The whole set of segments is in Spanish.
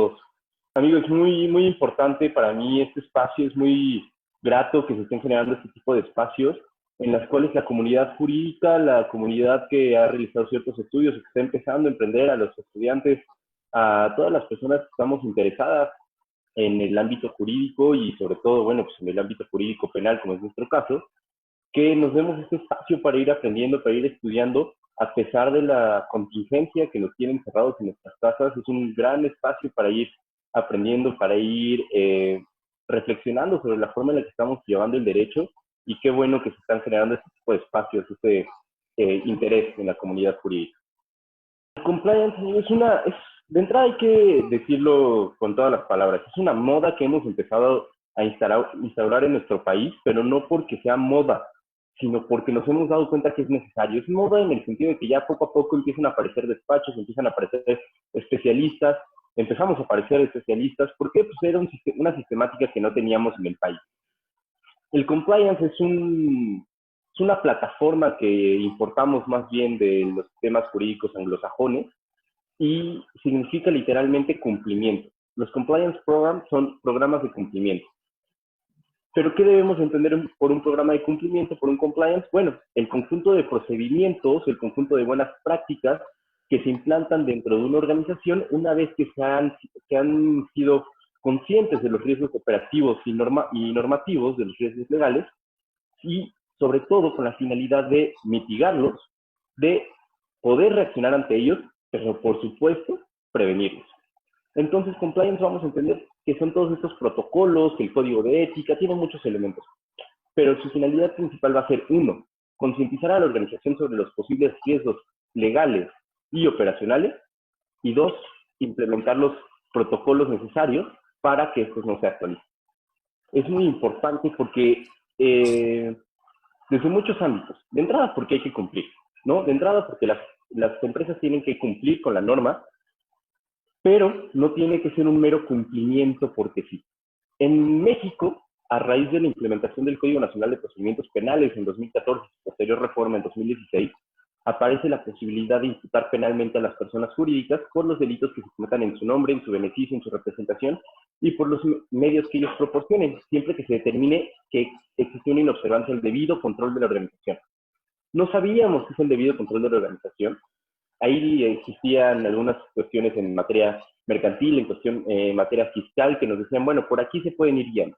todos. Amigos, es muy importante para mí este espacio, es muy grato que se estén generando este tipo de espacios en las cuales la comunidad jurídica, la comunidad que ha realizado ciertos estudios, que está empezando a emprender, a los estudiantes, a todas las personas que estamos interesadas en el ámbito jurídico y sobre todo, bueno, pues en el ámbito jurídico penal, como es nuestro caso, que nos demos este espacio para ir aprendiendo, para ir estudiando, a pesar de la contingencia que nos tienen cerrados en nuestras casas. Es un gran espacio para ir aprendiendo, para ir reflexionando sobre la forma en la que estamos llevando el derecho, y qué bueno que se están generando este tipo de espacios, este interés en la comunidad jurídica. El compliance, de entrada hay que decirlo con todas las palabras, es una moda que hemos empezado a instaurar en nuestro país, pero no porque sea moda, sino porque nos hemos dado cuenta que es necesario. Es moda en el sentido de que ya poco a poco empiezan a aparecer despachos, empiezan a aparecer especialistas, empezamos a aparecer especialistas, porque pues era una sistemática que no teníamos en el país. El compliance es una plataforma que importamos más bien de los sistemas jurídicos anglosajones y significa literalmente cumplimiento. Los compliance programs son programas de cumplimiento. ¿Pero qué debemos entender por un programa de cumplimiento, por un compliance? Bueno, el conjunto de procedimientos, el conjunto de buenas prácticas que se implantan dentro de una organización una vez que se han sido conscientes de los riesgos operativos y normativos, de los riesgos legales, y sobre todo con la finalidad de mitigarlos, de poder reaccionar ante ellos, pero por supuesto, prevenirlos. Entonces, compliance vamos a entender que son todos estos protocolos, el código de ética, tiene muchos elementos. Pero su finalidad principal va a ser, uno, concientizar a la organización sobre los posibles riesgos legales y operacionales, y dos, implementar los protocolos necesarios para que estos no se actualicen. Es muy importante porque desde muchos ámbitos, de entrada porque hay que cumplir, ¿no? De entrada porque las empresas tienen que cumplir con la norma, pero no tiene que ser un mero cumplimiento porque sí. En México, a raíz de la implementación del Código Nacional de Procedimientos Penales en 2014, posterior reforma en 2016, aparece la posibilidad de imputar penalmente a las personas jurídicas por los delitos que se cometan en su nombre, en su beneficio, en su representación y por los medios que ellos proporcionen, siempre que se determine que existe una inobservancia del debido control de la organización. No sabíamos qué es el debido control de la organización. Ahí existían algunas cuestiones en materia mercantil, en materia fiscal, que nos decían, bueno, por aquí se pueden ir guiando.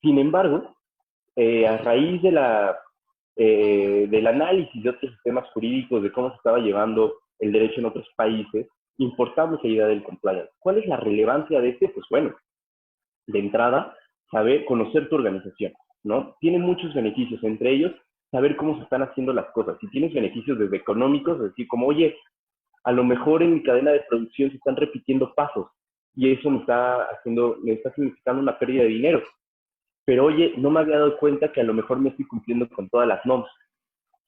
Sin embargo, a raíz del análisis de otros sistemas jurídicos, de cómo se estaba llevando el derecho en otros países, importamos la idea del compliance. ¿Cuál es la relevancia de este? Pues bueno, de entrada, conocer tu organización, ¿no? Tiene muchos beneficios, entre ellos, saber cómo se están haciendo las cosas. Si tienes beneficios desde económicos, es decir, como, oye, a lo mejor en mi cadena de producción se están repitiendo pasos y eso me está significando una pérdida de dinero. Pero oye, no me había dado cuenta que a lo mejor me estoy cumpliendo con todas las normas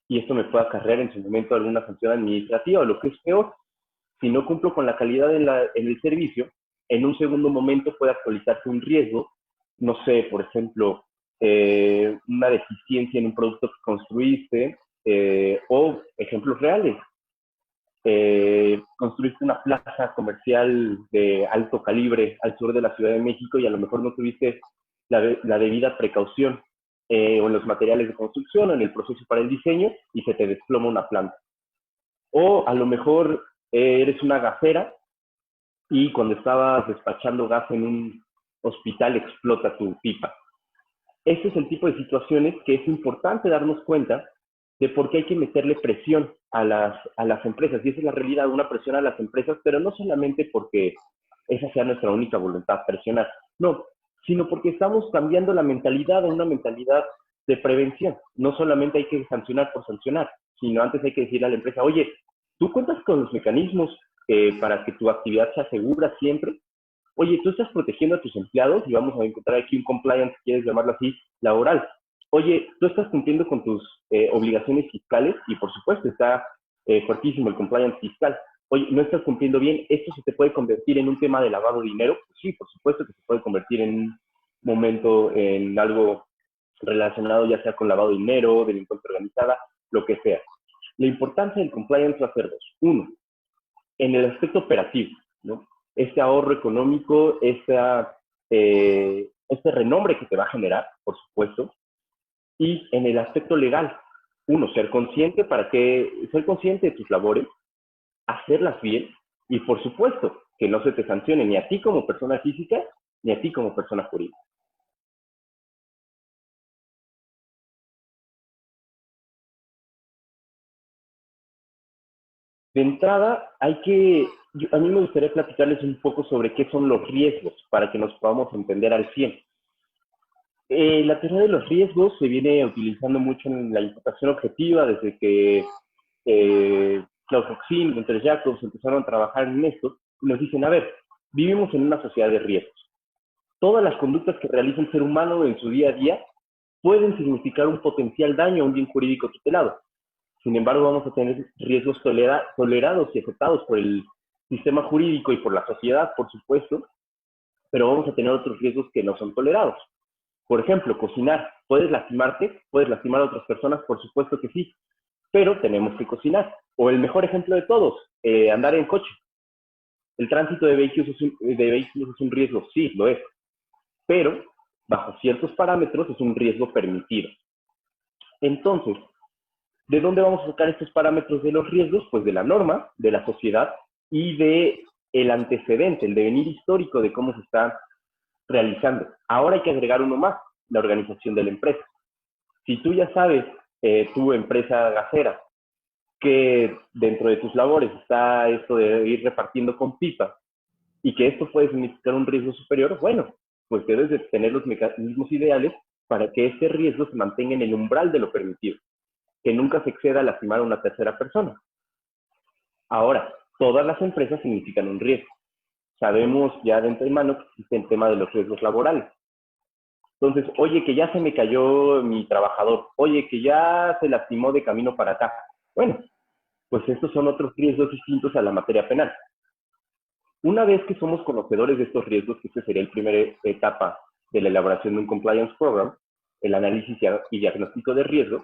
y esto me puede acarrear en su momento alguna sanción administrativa, o lo que es peor, si no cumplo con la calidad en el servicio, en un segundo momento puede actualizarse un riesgo, no sé, por ejemplo, una deficiencia en un producto que construiste, o ejemplos reales. Construiste una plaza comercial de alto calibre al sur de la Ciudad de México y a lo mejor no tuviste la debida precaución o en los materiales de construcción o en el proceso para el diseño y se te desploma una planta. O a lo mejor eres una gasera y cuando estabas despachando gas en un hospital explota tu pipa. Este es el tipo de situaciones que es importante darnos cuenta de por qué hay que meterle presión a las empresas. Y esa es la realidad, una presión a las empresas, pero no solamente porque esa sea nuestra única voluntad, presionar. No, sino porque estamos cambiando la mentalidad a una mentalidad de prevención. No solamente hay que sancionar por sancionar, sino antes hay que decirle a la empresa, oye, ¿tú cuentas con los mecanismos para que tu actividad sea segura siempre? Oye, tú estás protegiendo a tus empleados y vamos a encontrar aquí un compliance, si quieres llamarlo así, laboral. Oye, tú estás cumpliendo con tus obligaciones fiscales y por supuesto está fuertísimo el compliance fiscal. Oye, no estás cumpliendo bien, ¿esto se te puede convertir en un tema de lavado de dinero? Pues sí, por supuesto que se puede convertir en un momento en algo relacionado ya sea con lavado de dinero, delincuencia organizada, lo que sea. La importancia del compliance va a ser dos. Uno, en el aspecto operativo, ¿no? este ahorro económico, este renombre que te va a generar, por supuesto, y en el aspecto legal, uno, ser consciente ser consciente de tus labores, hacerlas bien y, por supuesto, que no se te sancione ni a ti como persona física ni a ti como persona jurídica. De entrada, a mí me gustaría platicarles un poco sobre qué son los riesgos para que nos podamos entender al 100. La teoría de los riesgos se viene utilizando mucho en la imputación objetiva desde que Klaus Hoxin, Gunter Jacobs empezaron a trabajar en esto y nos dicen, a ver, vivimos en una sociedad de riesgos. Todas las conductas que realiza un ser humano en su día a día pueden significar un potencial daño a un bien jurídico tutelado. Sin embargo, vamos a tener riesgos tolerados y aceptados por el sistema jurídico y por la sociedad, por supuesto, pero vamos a tener otros riesgos que no son tolerados. Por ejemplo, cocinar. ¿Puedes lastimarte? ¿Puedes lastimar a otras personas? Por supuesto que sí, pero tenemos que cocinar. O el mejor ejemplo de todos, andar en coche. El tránsito de vehículos es un riesgo, sí, lo es, pero bajo ciertos parámetros es un riesgo permitido. Entonces, ¿de dónde vamos a sacar estos parámetros de los riesgos? Pues de la norma, de la sociedad y de el antecedente, el devenir histórico de cómo se está realizando. Ahora hay que agregar uno más, la organización de la empresa. Si tú ya sabes, tu empresa gasera, que dentro de tus labores está esto de ir repartiendo con pipa y que esto puede significar un riesgo superior, bueno, pues debes de tener los mecanismos ideales para que este riesgo se mantenga en el umbral de lo permitido, que nunca se exceda a lastimar a una tercera persona. Ahora, todas las empresas significan un riesgo. Sabemos ya de antemano que existe el tema de los riesgos laborales. Entonces, oye, que ya se me cayó mi trabajador, oye, que ya se lastimó de camino para acá. Bueno, pues estos son otros riesgos distintos a la materia penal. Una vez que somos conocedores de estos riesgos, que esta sería la primera etapa de la elaboración de un compliance program, el análisis y diagnóstico de riesgos,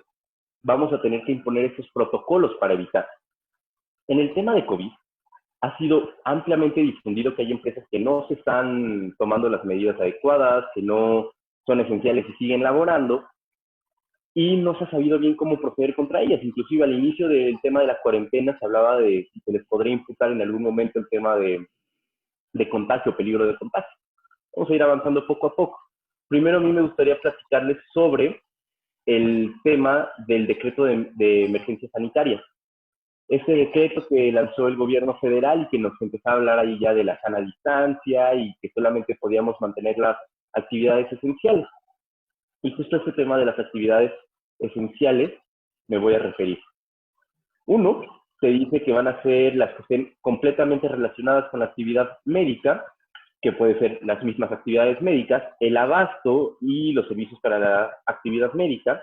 vamos a tener que imponer estos protocolos para evitar. En el tema de COVID, ha sido ampliamente difundido que hay empresas que no se están tomando las medidas adecuadas, que no son esenciales y siguen laborando, y no se ha sabido bien cómo proceder contra ellas. Inclusive al inicio del tema de la cuarentena se hablaba de si se les podría imputar en algún momento el tema de contagio, peligro de contagio. Vamos a ir avanzando poco a poco. Primero a mí me gustaría platicarles sobre el tema del decreto de emergencia sanitaria. Ese decreto que lanzó el gobierno federal y que nos empezó a hablar ahí ya de la sana distancia y que solamente podíamos mantener las actividades esenciales. Y justo a este tema de las actividades esenciales me voy a referir. Uno, se dice que van a ser las que estén completamente relacionadas con la actividad médica, que puede ser las mismas actividades médicas, el abasto y los servicios para la actividad médica,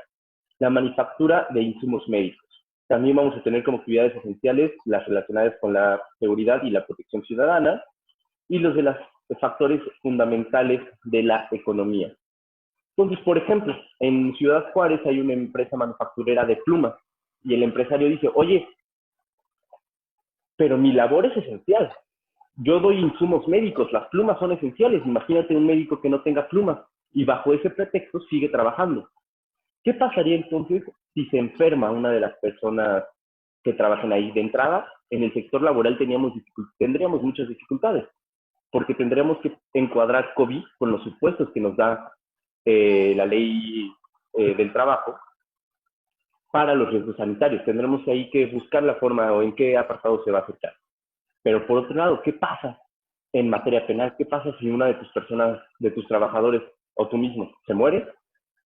la manufactura de insumos médicos. También vamos a tener como actividades esenciales las relacionadas con la seguridad y la protección ciudadana y los de los factores fundamentales de la economía. Entonces, por ejemplo, en Ciudad Juárez hay una empresa manufacturera de plumas y el empresario dice, oye, pero mi labor es esencial. Yo doy insumos médicos, las plumas son esenciales. Imagínate un médico que no tenga plumas y bajo ese pretexto sigue trabajando. ¿Qué pasaría entonces si se enferma una de las personas que trabajan ahí? De entrada, en el sector laboral tendríamos muchas dificultades, porque tendríamos que encuadrar COVID con los supuestos que nos da la ley del trabajo para los riesgos sanitarios. Tendremos ahí que buscar la forma o en qué apartado se va a aceptar. Pero por otro lado, ¿qué pasa en materia penal? ¿Qué pasa si una de tus personas, de tus trabajadores o tú mismo se muere?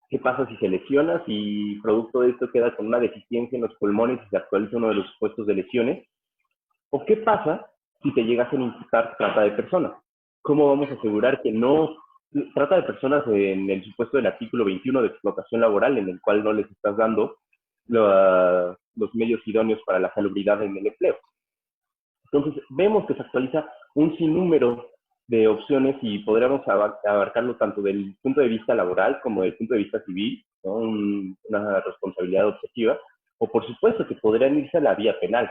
¿Qué pasa si se lesiona? Si producto de esto queda con una deficiencia en los pulmones y se actualiza uno de los supuestos de lesiones. ¿O qué pasa si te llegasen a imputar trata de personas? ¿Cómo vamos a asegurar que no trata de personas en el supuesto del artículo 21 de explotación laboral, en el cual no les estás dando los medios idóneos para la salubridad en el empleo? Entonces, vemos que se actualiza un sinnúmero de opciones y podríamos abarcarlo tanto del punto de vista laboral como del punto de vista civil, ¿no? Una responsabilidad objetiva, o por supuesto que podrían irse a la vía penal.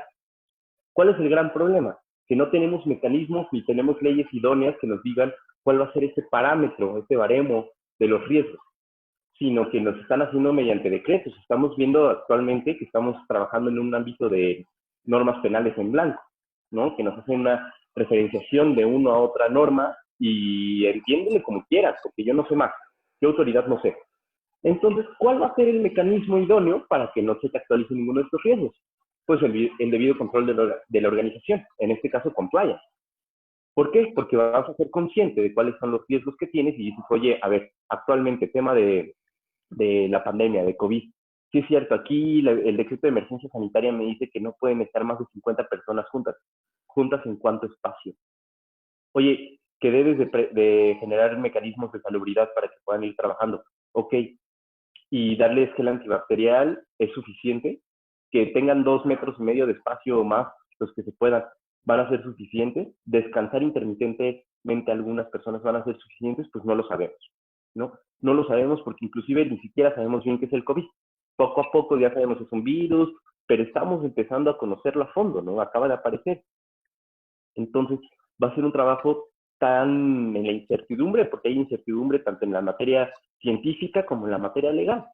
¿Cuál es el gran problema? que no tenemos mecanismos ni tenemos leyes idóneas que nos digan cuál va a ser ese parámetro, ese baremo de los riesgos, sino que nos están haciendo mediante decretos. Estamos viendo actualmente que estamos trabajando en un ámbito de normas penales en blanco, ¿no? Que nos hacen una referenciación de una a otra norma y entiéndele como quieras, porque yo no sé más, yo autoridad no sé. Entonces, ¿cuál va a ser el mecanismo idóneo para que no se te actualice ninguno de estos riesgos? Pues el debido control de la organización, en este caso compliance. ¿Por qué? Porque vas a ser consciente de cuáles son los riesgos que tienes y dices, oye, a ver, actualmente tema de la pandemia, de COVID. Sí es cierto, aquí el decreto de emergencia sanitaria me dice que no pueden estar más de 50 personas juntas en cuánto espacio. Oye, que debes de generar mecanismos de salubridad para que puedan ir trabajando. Ok, y darles gel antibacterial es suficiente, que tengan 2,5 metros de espacio o más, los que se puedan, van a ser suficientes, descansar intermitentemente algunas personas van a ser suficientes, pues no lo sabemos, ¿no? No lo sabemos porque inclusive ni siquiera sabemos bien qué es el COVID. Poco a poco ya sabemos que es un virus, pero estamos empezando a conocerlo a fondo, ¿no? Acaba de aparecer. Entonces, va a ser un trabajo tan en la incertidumbre, porque hay incertidumbre tanto en la materia científica como en la materia legal.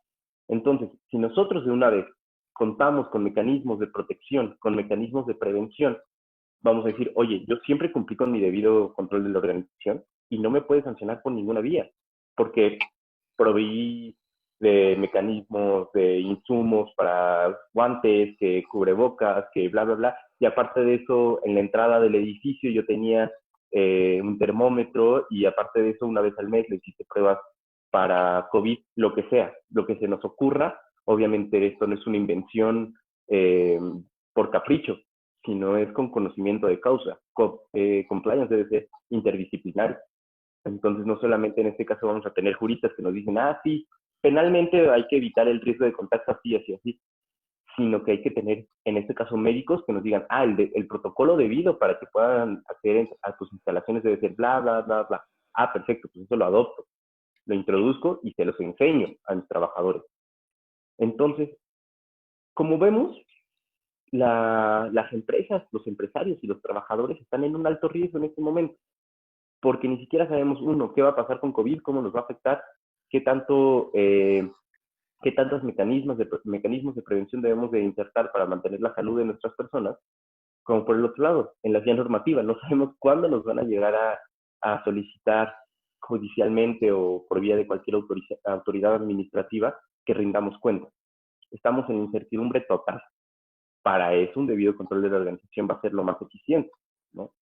Entonces, si nosotros de una vez contamos con mecanismos de protección, con mecanismos de prevención, vamos a decir, oye, yo siempre cumplí con mi debido control de la organización y no me puedes sancionar por ninguna vía, porque proveí de mecanismos, de insumos para guantes, que cubrebocas, que bla, bla, bla. Y aparte de eso, en la entrada del edificio yo tenía un termómetro y aparte de eso, una vez al mes le hiciste pruebas para COVID, lo que sea, lo que se nos ocurra. Obviamente esto no es una invención por capricho, sino es con conocimiento de causa. Compliance debe ser interdisciplinario. Entonces, no solamente en este caso vamos a tener juristas que nos dicen, sí, penalmente hay que evitar el riesgo de contacto así, así, así, sino que hay que tener, en este caso, médicos que nos digan, el protocolo debido para que puedan acceder a tus instalaciones debe ser bla, bla, bla, bla. Perfecto, pues eso lo adopto, lo introduzco y se los enseño a mis trabajadores. Entonces, como vemos, las empresas, los empresarios y los trabajadores están en un alto riesgo en este momento, porque ni siquiera sabemos, uno, qué va a pasar con COVID, cómo nos va a afectar, qué tantos mecanismos de prevención debemos de insertar para mantener la salud de nuestras personas, como por el otro lado, en la vía normativa, no sabemos cuándo nos van a llegar a solicitar judicialmente o por vía de cualquier autoridad administrativa que rindamos cuenta. Estamos en incertidumbre total. Para eso un debido control de la organización va a ser lo más eficiente, ¿no?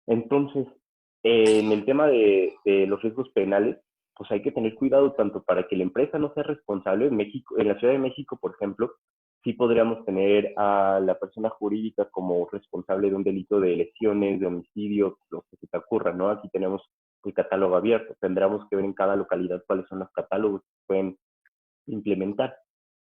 Entonces, en el tema de los riesgos penales, pues hay que tener cuidado tanto para que la empresa no sea responsable. En México, en la Ciudad de México, por ejemplo, sí podríamos tener a la persona jurídica como responsable de un delito de lesiones, de homicidio, lo que se te ocurra, ¿no? Aquí tenemos el catálogo abierto. Tendremos que ver en cada localidad cuáles son los catálogos que pueden implementar.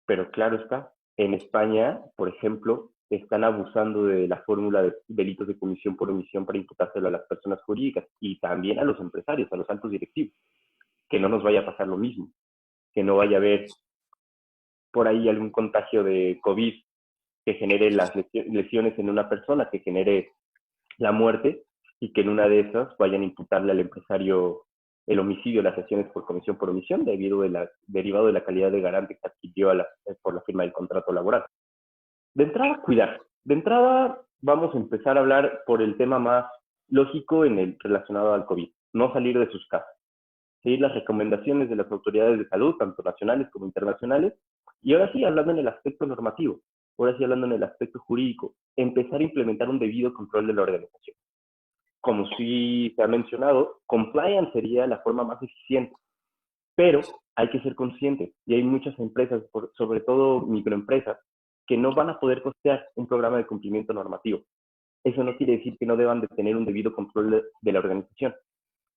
Pero claro está, en España, por ejemplo, están abusando de la fórmula de delitos de comisión por omisión para imputárselo a las personas jurídicas y también a los empresarios, a los altos directivos. Que no nos vaya a pasar lo mismo, que no vaya a haber por ahí algún contagio de COVID que genere las lesiones en una persona, que genere la muerte y que en una de esas vayan a imputarle al empresario el homicidio, las lesiones por comisión por omisión, derivado de la calidad de garante que adquirió por la firma del contrato laboral. De entrada, cuidar. De entrada, vamos a empezar a hablar por el tema más lógico relacionado al COVID. No salir de sus casas. Seguir las recomendaciones de las autoridades de salud, tanto nacionales como internacionales. Y ahora sí, hablando en el aspecto normativo, ahora sí, hablando en el aspecto jurídico, empezar a implementar un debido control de la organización. Como sí se ha mencionado, compliance sería la forma más eficiente, pero hay que ser conscientes y hay muchas empresas, sobre todo microempresas, que no van a poder costear un programa de cumplimiento normativo. Eso no quiere decir que no deban de tener un debido control de la organización.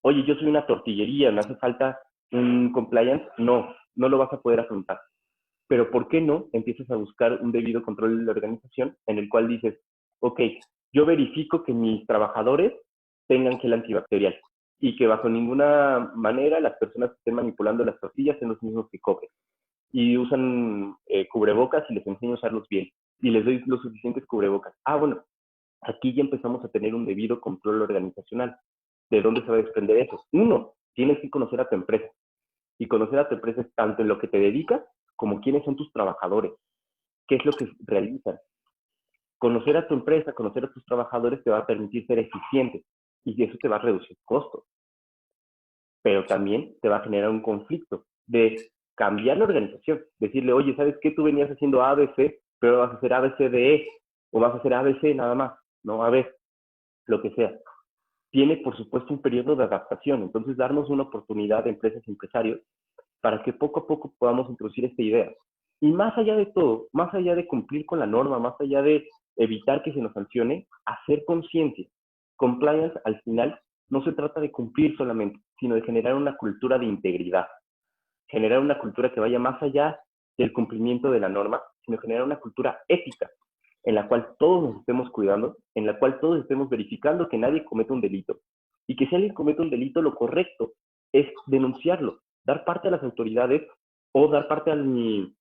Oye, yo soy una tortillería, me hace falta un compliance. No, no lo vas a poder afrontar. Pero ¿por qué no empiezas a buscar un debido control de la organización en el cual dices, ok, yo verifico que mis trabajadores tengan gel antibacterial y que bajo ninguna manera las personas que estén manipulando las tortillas sean los mismos que cobren? Y usan cubrebocas y les enseño a usarlos bien y les doy los suficientes cubrebocas. Bueno, Aquí ya empezamos a tener un debido control organizacional. ¿De dónde se va a desprender eso? Uno, tienes que conocer a tu empresa. Y conocer a tu empresa es tanto en lo que te dedicas como quiénes son tus trabajadores, qué es lo que realizan. Conocer a tu empresa, conocer a tus trabajadores te va a permitir ser eficiente y eso te va a reducir costos, pero también te va a generar un conflicto de cambiar la organización, decirle, oye, ¿sabes qué? Tú venías haciendo ABC, pero vas a hacer ABCDE o vas a hacer ABC nada más, no AB, lo que sea. Tiene, por supuesto, un periodo de adaptación, entonces darnos una oportunidad de empresas y empresarios para que poco a poco podamos introducir esta idea. Y más allá de todo, más allá de cumplir con la norma, más allá de evitar que se nos sancione, hacer conciencia. Compliance, al final, no se trata de cumplir solamente, sino de generar una cultura de integridad, generar una cultura que vaya más allá del cumplimiento de la norma, sino generar una cultura ética, en la cual todos nos estemos cuidando, en la cual todos estemos verificando que nadie cometa un delito. Y que si alguien comete un delito, lo correcto es denunciarlo, dar parte a las autoridades o dar parte a mi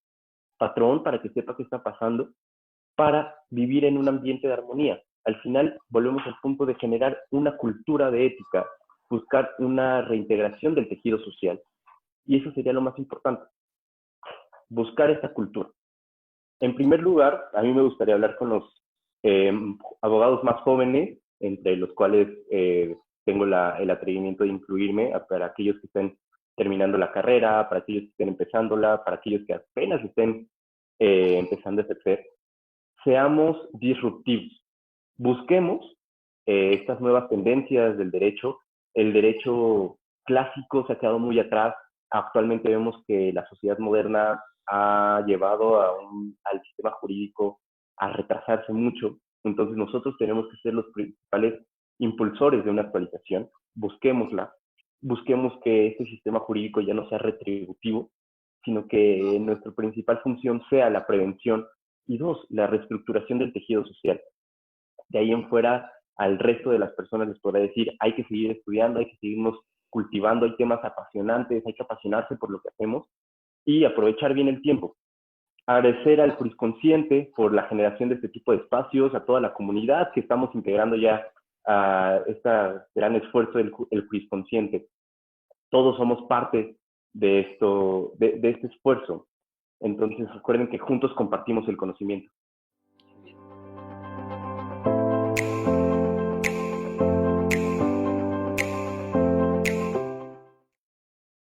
patrón para que sepa qué está pasando, para vivir en un ambiente de armonía. Al final, volvemos al punto de generar una cultura de ética, buscar una reintegración del tejido social. Y eso sería lo más importante, buscar esta cultura. En primer lugar, a mí me gustaría hablar con los eh, abogados más jóvenes, entre los cuales tengo el atrevimiento de incluirme, para aquellos que estén terminando la carrera, para aquellos que estén empezándola, para aquellos que apenas estén empezando a ejercer. Seamos disruptivos, busquemos estas nuevas tendencias del derecho. El derecho clásico se ha quedado muy atrás. Actualmente vemos que la sociedad moderna ha llevado al sistema jurídico a retrasarse mucho. Entonces nosotros tenemos que ser los principales impulsores de una actualización. Busquémosla. Busquemos que este sistema jurídico ya no sea retributivo, sino que nuestra principal función sea la prevención y dos, la reestructuración del tejido social. De ahí en fuera, al resto de las personas les podrá decir, hay que seguir estudiando, hay que seguirnos cultivando, hay temas apasionantes, hay que apasionarse por lo que hacemos y aprovechar bien el tiempo. Agradecer al jurisconsciente por la generación de este tipo de espacios, a toda la comunidad que estamos integrando ya a este gran esfuerzo del jurisconsciente. Todos somos parte de este esfuerzo. Entonces recuerden que juntos compartimos el conocimiento.